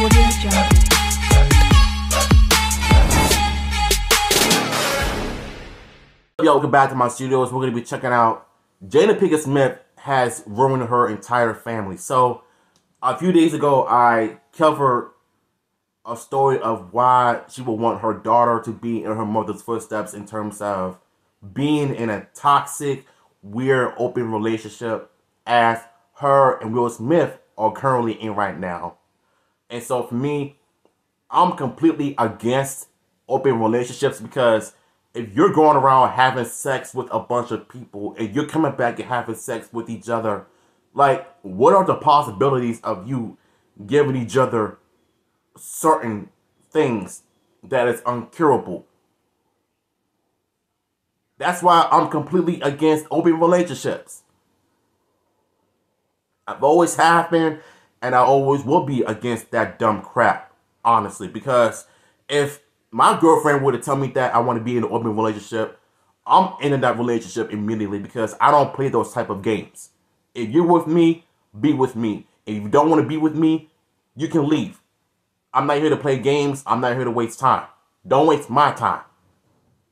Yo, welcome back to my studios. We're going to be checking out Jada Pinkett Smith has ruined her entire family. So, a few days ago, I covered a story of why she would want her daughter to be in her mother's footsteps in terms of being in a toxic, weird, open relationship as her and Will Smith are currently in right now. And so for me, I'm completely against open relationships because if you're going around having sex with a bunch of people and you're coming back and having sex with each other, like, what are the possibilities of you giving each other certain things that is uncurable? That's why I'm completely against open relationships. I've always have been, and I always will be against that dumb crap, honestly, because if my girlfriend were to tell me that I want to be in an open relationship, I'm into that relationship immediately because I don't play those type of games. If you're with me, be with me. If you don't want to be with me, you can leave. I'm not here to play games. I'm not here to waste time. Don't waste my time.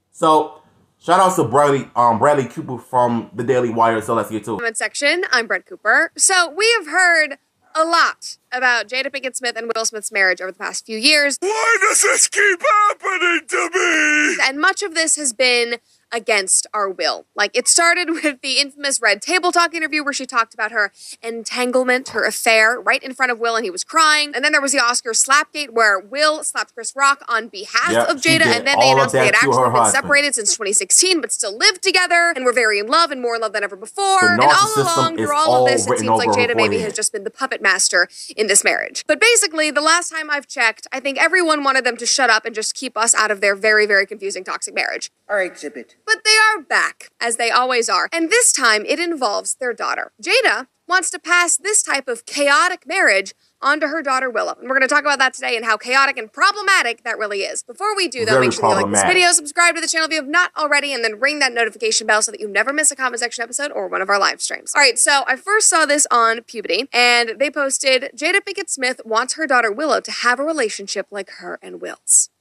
So, shout out to Bradley Cooper from The Daily Wire. So let's get to it. Comment section. I'm Brett Cooper. So we have heard a lot about Jada Pinkett Smith and Will Smith's marriage over the past few years. Why does this keep happening to me? And much of this has been against our will. Like, it started with the infamous Red Table Talk interview where she talked about her entanglement, her affair, right in front of Will, and he was crying. And then there was the Oscar slapgate where Will slapped Chris Rock on behalf of Jada, and then they announced they had actually been separated since 2016, but still lived together, and were very in love, and more in love than ever before. And all along, through all of this, it seems like Jada maybe has just been the puppet master in this marriage. But basically, the last time I've checked, I think everyone wanted them to shut up and just keep us out of their very, very confusing toxic marriage. Our exhibit. But they are back, as they always are. And this time, it involves their daughter. Jada wants to pass this type of chaotic marriage onto her daughter, Willow. And we're going to talk about that today and how chaotic and problematic that really is. Before we do, though, make sure you like this video, subscribe to the channel if you have not already, and then ring that notification bell so that you never miss a comment section episode or one of our live streams. All right, so I first saw this on Puberty, and they posted, Jada Pinkett Smith wants her daughter, Willow, to have a relationship like her and Will's.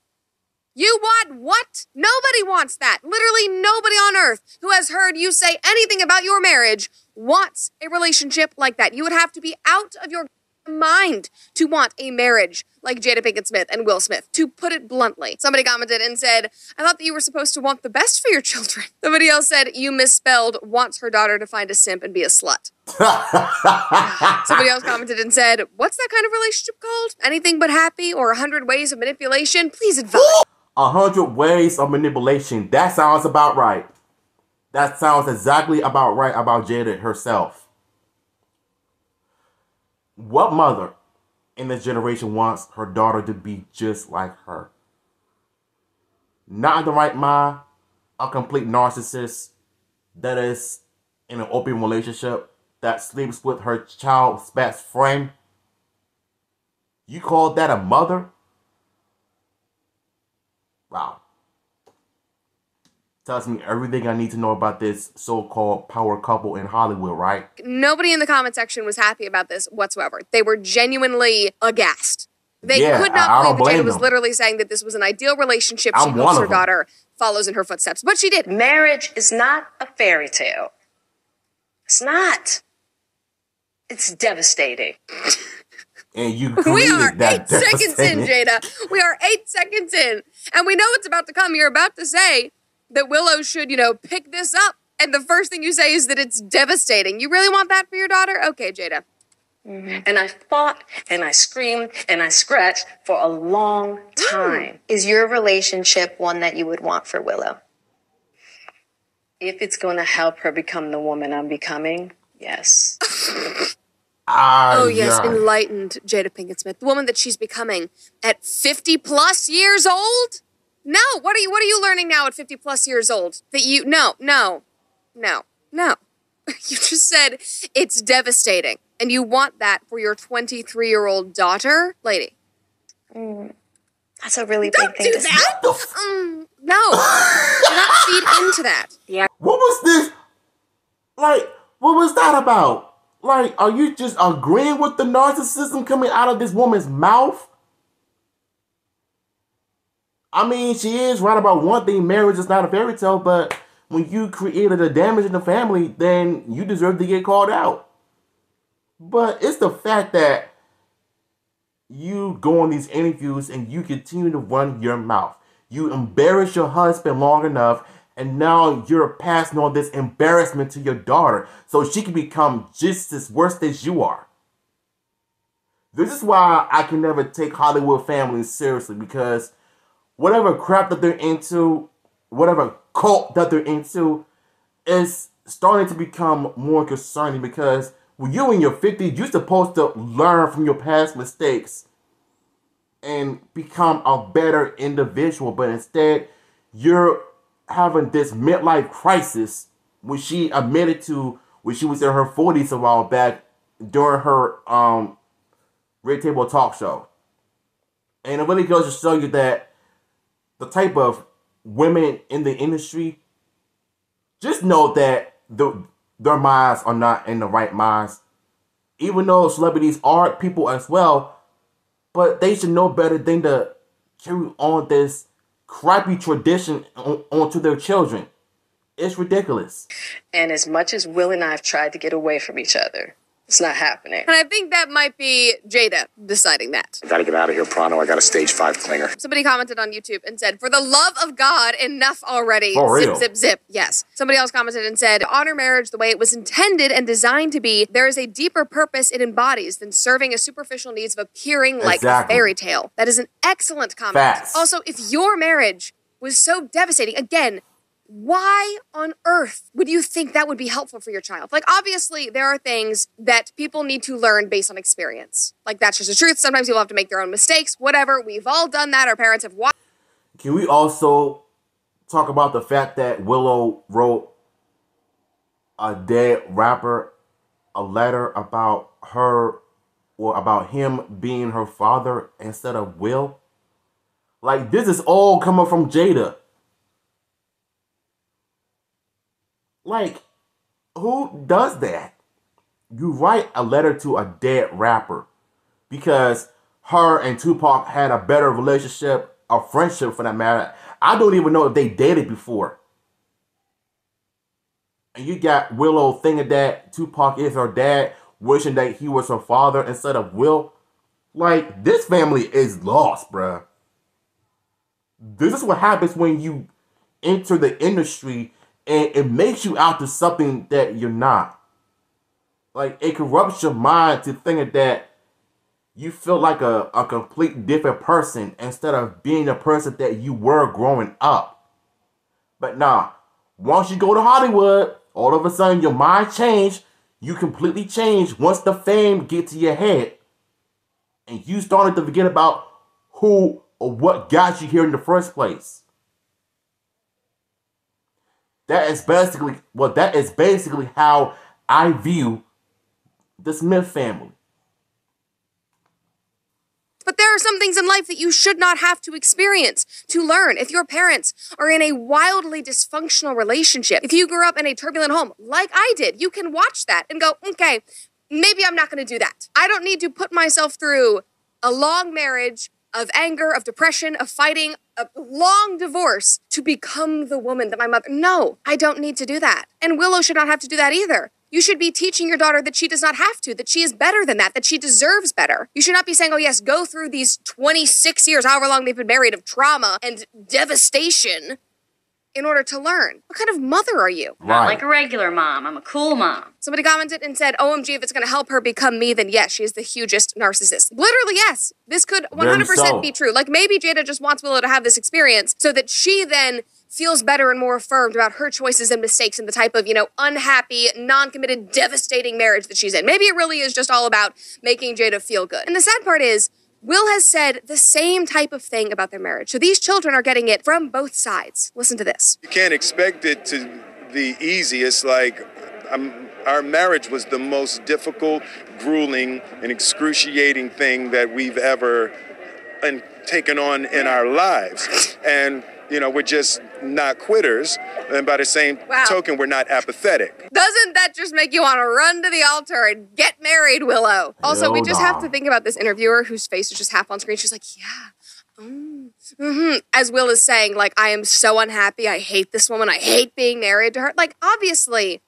You want what? Nobody wants that. Literally nobody on earth who has heard you say anything about your marriage wants a relationship like that. You would have to be out of your mind to want a marriage like Jada Pinkett Smith and Will Smith, to put it bluntly. Somebody commented and said, I thought that you were supposed to want the best for your children. Somebody else said, you misspelled wants her daughter to find a simp and be a slut. Somebody else commented and said, what's that kind of relationship called? Anything but happy or 100 ways of manipulation? Please advise. 100 ways of manipulation. That sounds about right. That sounds exactly about right about Jada herself. What mother in this generation wants her daughter to be just like her? Not in the right mind, a complete narcissist that is in an open relationship, that sleeps with her child's best friend. You call that a mother? Wow. Tells me everything I need to know about this so-called power couple in Hollywood, right? Nobody in the comment section was happy about this whatsoever. They were genuinely aghast. They could not believe that Jada was literally saying that this was an ideal relationship. She hopes her daughter follows in her footsteps. But she did. Marriage is not a fairy tale. It's not. It's devastating. And you we are 8 seconds in, Jada. We are 8 seconds in. And we know it's about to come. You're about to say that Willow should, pick this up. And the first thing you say is that it's devastating. You really want that for your daughter? Okay, Jada. Mm-hmm. And I fought and I screamed and I scratched for a long time. Is your relationship one that you would want for Willow? If it's going to help her become the woman I'm becoming, yes. Oh, yes, enlightened Jada Pinkett Smith. The woman that she's becoming at 50 plus years old? No, what are you learning now at 50 plus years old? That no. You just said it's devastating. And you want that for your 23-year-old daughter? Lady. That's a really big thing to say. No. Do not feed into that. Yeah. What was this? What was that about? Are you just agreeing with the narcissism coming out of this woman's mouth? I mean, she is right about one thing. Marriage is not a fairy tale, but when you created a damage in the family, then you deserve to get called out. But it's the fact that you go on these interviews and you continue to run your mouth. You embarrass your husband long enough, and now you're passing on this embarrassment to your daughter so she can become just as worse as you are. This is why I can never take Hollywood families seriously, because whatever crap that they're into, whatever cult that they're into, is starting to become more concerning, because when you're in your 50s, you're supposed to learn from your past mistakes and become a better individual. But instead, you're having this midlife crisis, which she admitted to when she was in her 40s a while back during her Red Table Talk show. And it really goes to show you that the type of women in the industry, just know that their minds are not in the right minds. Even though celebrities are people as well, but they should know better than to carry on this crappy tradition onto their children. It's ridiculous. And as much as Will and I have tried to get away from each other, it's not happening. And I think that might be Jada deciding that. I gotta get out of here pronto. I got a stage 5 clinger. Somebody commented on YouTube and said, for the love of God, enough already. For Zip, real? zip, zip. Yes. Somebody else commented and said, honor marriage the way it was intended and designed to be. There is a deeper purpose it embodies than serving as superficial needs of appearing like a fairy tale. That is an excellent comment. Facts. Also, if your marriage was so devastating, again, why on earth would you think that would be helpful for your child? Like, obviously, there are things that people need to learn based on experience. Like, that's just the truth. Sometimes people have to make their own mistakes, whatever. We've all done that. Our parents have watched. Can we also talk about the fact that Willow wrote a dead rapper a letter about her, or about him being her father instead of Will? Like, this is all coming from Jada. Like, who does that? You write a letter to a dead rapper because her and Tupac had a better relationship, a friendship for that matter. I don't even know if they dated before. And you got Willow thinking that Tupac is her dad, wishing that he was her father instead of Will. Like, this family is lost, bruh. This is what happens when you enter the industry and it makes you out to something that you're not. Like, it corrupts your mind to think that you feel like a complete different person instead of being the person that you were growing up. But nah, once you go to Hollywood, all of a sudden your mind changed. You completely change once the fame gets to your head. And you started to forget about who or what got you here in the first place. That is basically how I view the Smith family. But there are some things in life that you should not have to experience to learn. If your parents are in a wildly dysfunctional relationship, if you grew up in a turbulent home, like I did, you can watch that and go, okay, maybe I'm not going to do that. I don't need to put myself through a long marriage of anger, of depression, of fighting, a long divorce to become the woman that my mother... No, I don't need to do that. And Willow should not have to do that either. You should be teaching your daughter that she does not have to, that she is better than that she deserves better. You should not be saying, oh yes, go through these 26 years, however long they've been married, of trauma and devastation in order to learn. What kind of mother are you? Not like a regular mom. I'm a cool mom. Somebody commented and said, OMG, if it's going to help her become me, then yes, she is the hugest narcissist. Literally, yes. This could 100% be true. Like, maybe Jada just wants Willow to have this experience so that she then feels better and more affirmed about her choices and mistakes and the type of, unhappy, non-committed, devastating marriage that she's in. Maybe it really is just all about making Jada feel good. And the sad part is, Will has said the same type of thing about their marriage. So these children are getting it from both sides. Listen to this. You can't expect it to be easy. It's like our marriage was the most difficult, grueling, and excruciating thing that we've ever taken on in our lives. And we're just not quitters. And by the same token, we're not apathetic. Doesn't that just make you want to run to the altar and get married, Willow? Also, we just have to think about this interviewer whose face is just half on screen. She's like, yeah, As Will is saying, like, I am so unhappy. I hate this woman. I hate being married to her. Like, obviously,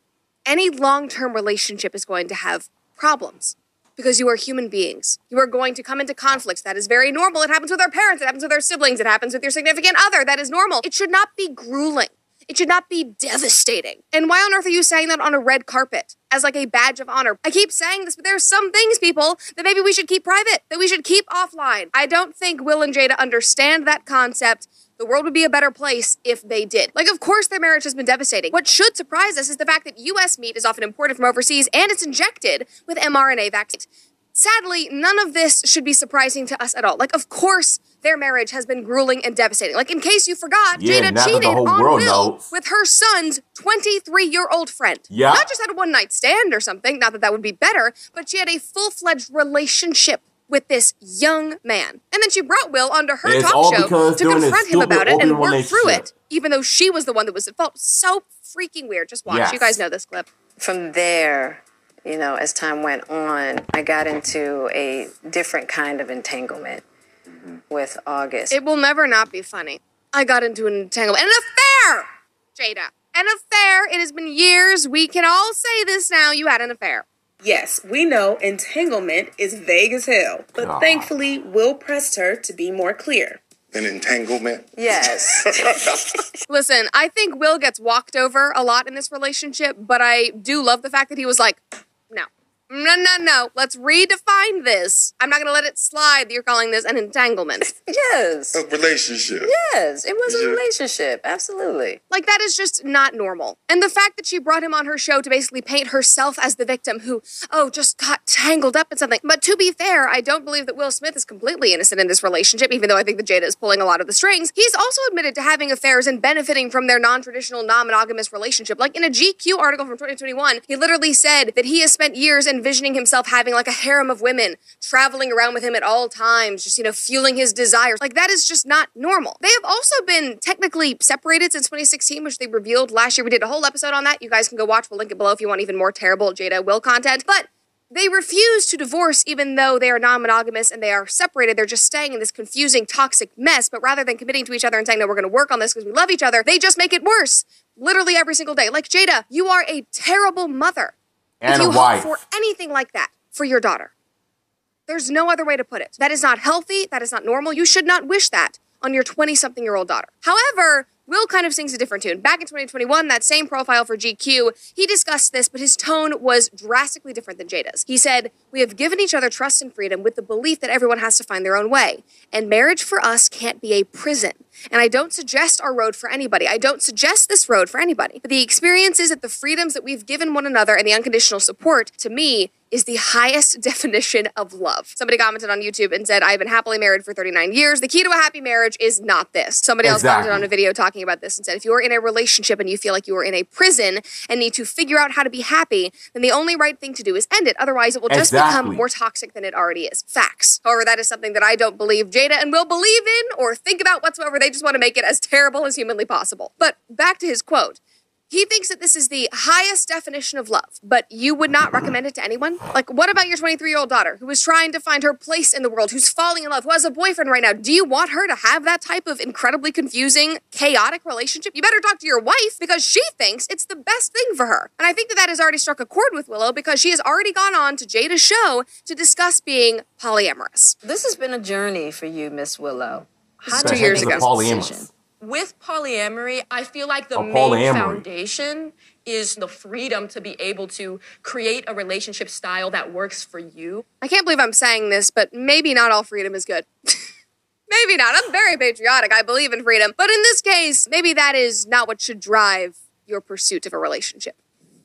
any long-term relationship is going to have problems because you are human beings. You are going to come into conflicts. That is very normal. It happens with our parents. It happens with our siblings. It happens with your significant other. That is normal. It should not be grueling. It should not be devastating. And why on earth are you saying that on a red carpet as like a badge of honor? I keep saying this, but there are some things, people, that maybe we should keep private, that we should keep offline. I don't think Will and Jada understand that concept. The world would be a better place if they did. Like, of course their marriage has been devastating. What should surprise us is the fact that U.S. meat is often imported from overseas and it's injected with mRNA vaccines. Sadly, none of this should be surprising to us at all. Like, of course, their marriage has been grueling and devastating. Like, in case you forgot, Jada cheated on Will with her son's 23-year-old friend. Yeah. Not just had a one-night stand or something, not that that would be better, but she had a full-fledged relationship with this young man. And then she brought Will onto her talk show to confront him about it and work through it, even though she was the one that was at fault. So freaking weird. Just watch. Yes. You guys know this clip. From there, you know, as time went on, I got into a different kind of entanglement with August. It will never not be funny. I got into an entanglement. An affair! Jada. An affair. It has been years. We can all say this now. You had an affair. Yes, we know entanglement is vague as hell, but thankfully, Will pressed her to be more clear. An entanglement? Yes. Listen, I think Will gets walked over a lot in this relationship, but I do love the fact that he was like, no, let's redefine this. I'm not going to let it slide that you're calling this an entanglement. Yes. A relationship. Yes, it was a relationship. Absolutely. Like, that is just not normal. And the fact that she brought him on her show to basically paint herself as the victim who, just got tangled up in something. But to be fair, I don't believe that Will Smith is completely innocent in this relationship, even though I think that Jada is pulling a lot of the strings. He's also admitted to having affairs and benefiting from their non-traditional, non-monogamous relationship. Like, in a GQ article from 2021, he literally said that he has spent years envisioning himself having like a harem of women traveling around with him at all times, just, fueling his desires. Like, that is just not normal. They have also been technically separated since 2016, which they revealed last year. We did a whole episode on that. You guys can go watch. We'll link it below if you want even more terrible Jada Will content. But they refuse to divorce even though they are non-monogamous and they are separated. They're just staying in this confusing, toxic mess. But rather than committing to each other and saying, no, we're going to work on this because we love each other, they just make it worse. Literally every single day. Like, Jada, you are a terrible mother. And if you a wife. hope for anything like that for your daughter. There's no other way to put it. That is not healthy. That is not normal. You should not wish that on your 20-something-year-old daughter. However, Will kind of sings a different tune. Back in 2021, that same profile for GQ, he discussed this, but his tone was drastically different than Jada's. He said, "We have given each other trust and freedom with the belief that everyone has to find their own way. And marriage for us can't be a prison. And I don't suggest our road for anybody. I don't suggest this road for anybody. But the experiences that the freedoms that we've given one another and the unconditional support, to me, is the highest definition of love." Somebody commented on YouTube and said, "I've been happily married for 39 years. The key to a happy marriage is not this." Somebody else commented on a video talking about this and said, if you are in a relationship and you feel like you are in a prison and need to figure out how to be happy, then the only right thing to do is end it. Otherwise, it will just become more toxic than it already is. Facts. However, that is something that I don't believe Jada and Will believe in or think about whatsoever. They just want to make it as terrible as humanly possible. But back to his quote. He thinks that this is the highest definition of love, but you would not recommend it to anyone? Like, what about your 23-year-old daughter who is trying to find her place in the world, who's falling in love, who has a boyfriend right now? Do you want her to have that type of incredibly confusing, chaotic relationship? You better talk to your wife because she thinks it's the best thing for her. And I think that that has already struck a chord with Willow because she has already gone on to Jada's show to discuss being polyamorous. This has been a journey for you, Miss Willow. How 2 years ago. With polyamory, I feel like the main foundation is the freedom to be able to create a relationship style that works for you. I can't believe I'm saying this, but maybe not all freedom is good. Maybe not. I'm very patriotic. I believe in freedom. But in this case, maybe that is not what should drive your pursuit of a relationship.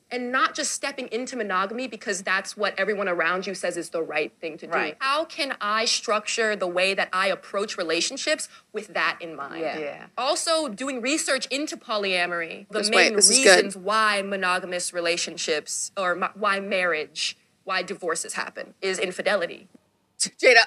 And not just stepping into monogamy because that's what everyone around you says is the right thing to do. Right. How can I structure the way that I approach relationships with that in mind? Yeah. Also, doing research into polyamory, the main reasons why monogamous relationships or why marriage, why divorces happen is infidelity. Jada,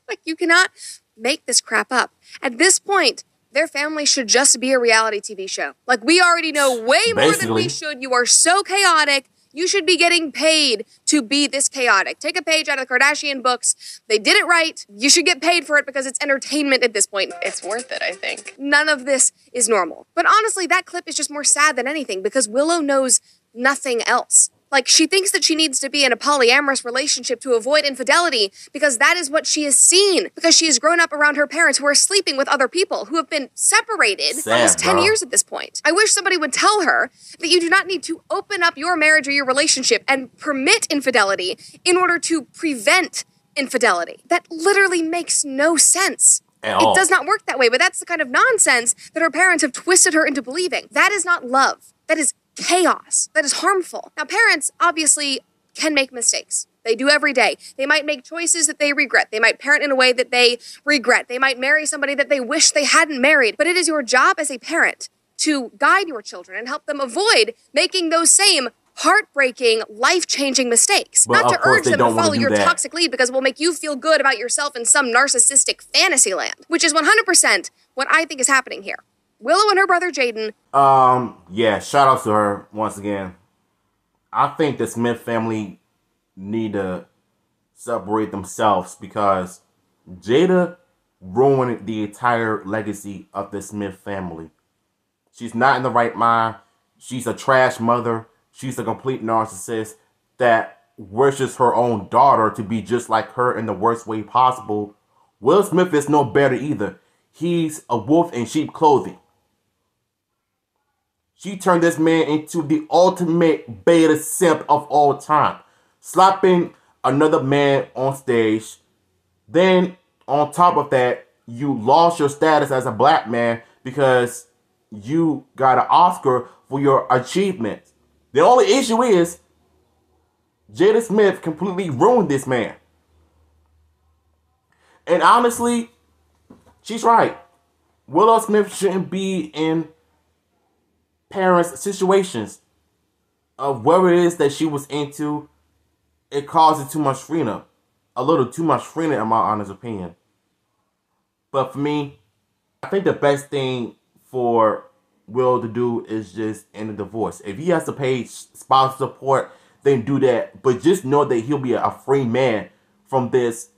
like, you cannot make this crap up. At this point, their family should just be a reality TV show. Like, we already know way more than we should. You are so chaotic. You should be getting paid to be this chaotic. Take a page out of the Kardashian books. They did it right. You should get paid for it because it's entertainment at this point. It's worth it, I think. None of this is normal. But honestly, that clip is just more sad than anything because Willow knows nothing else. Like, she thinks that she needs to be in a polyamorous relationship to avoid infidelity because that is what she has seen. Because she has grown up around her parents who are sleeping with other people who have been separated for almost 10 years at this point. I wish somebody would tell her that you do not need to open up your marriage or your relationship and permit infidelity in order to prevent infidelity. That literally makes no sense. It does not work that way, but that's the kind of nonsense that her parents have twisted her into believing. That is not love. That is chaos. That is harmful. Now, parents obviously can make mistakes. They do every day. They might make choices that they regret. They might parent in a way that they regret. They might marry somebody that they wish they hadn't married. But it is your job as a parent to guide your children and help them avoid making those same heartbreaking, life-changing mistakes. But not to urge them to follow your that. toxic lead because it will make you feel good about yourself in some narcissistic fantasy land, which is 100% what I think is happening here. Willow and her brother Jaden. Yeah, shout out to her once again. I think the Smith family need to separate themselves because Jada ruined the entire legacy of the Smith family. She's not in the right mind. She's a trash mother. She's a complete narcissist that wishes her own daughter to be just like her in the worst way possible. Will Smith is no better either. He's a wolf in sheep clothing. She turned this man into the ultimate beta simp of all time. Slapping another man on stage. Then, on top of that, you lost your status as a black man because you got an Oscar for your achievements. The only issue is, Jada Smith completely ruined this man. And honestly, she's right. Willow Smith shouldn't be in parents' situations of whatever it is that she was into. It causes too much freedom. A little too much freedom in my honest opinion. But for me, I think the best thing for Will to do is just end the divorce. If he has to pay spousal support, then do that. But just know that he'll be a free man from this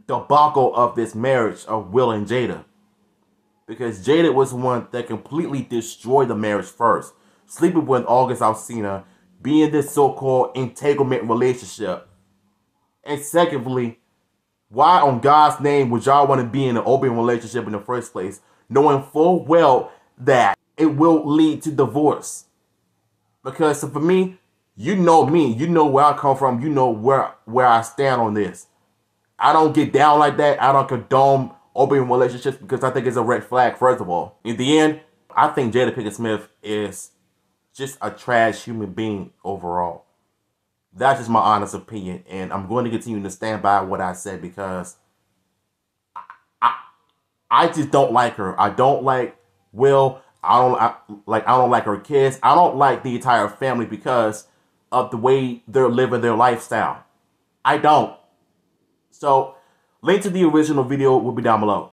debacle of this marriage of Will and Jada. Because Jada was the one that completely destroyed the marriage first. Sleeping with August Alsina, being this so-called entanglement relationship. And secondly, why on God's name would y'all want to be in an open relationship in the first place, knowing full well that it will lead to divorce? Because for me, you know where I come from, you know where I stand on this. I don't get down like that. I don't condone open relationships because I think it's a red flag, first of all. In the end, I think Jada Pinkett Smith is just a trash human being overall. That's just my honest opinion, and I'm going to continue to stand by what I said because I just don't like her. I don't like Will. I don't like her kids. I don't like the entire family because of the way they're living their lifestyle. I don't. So, link to the original video will be down below.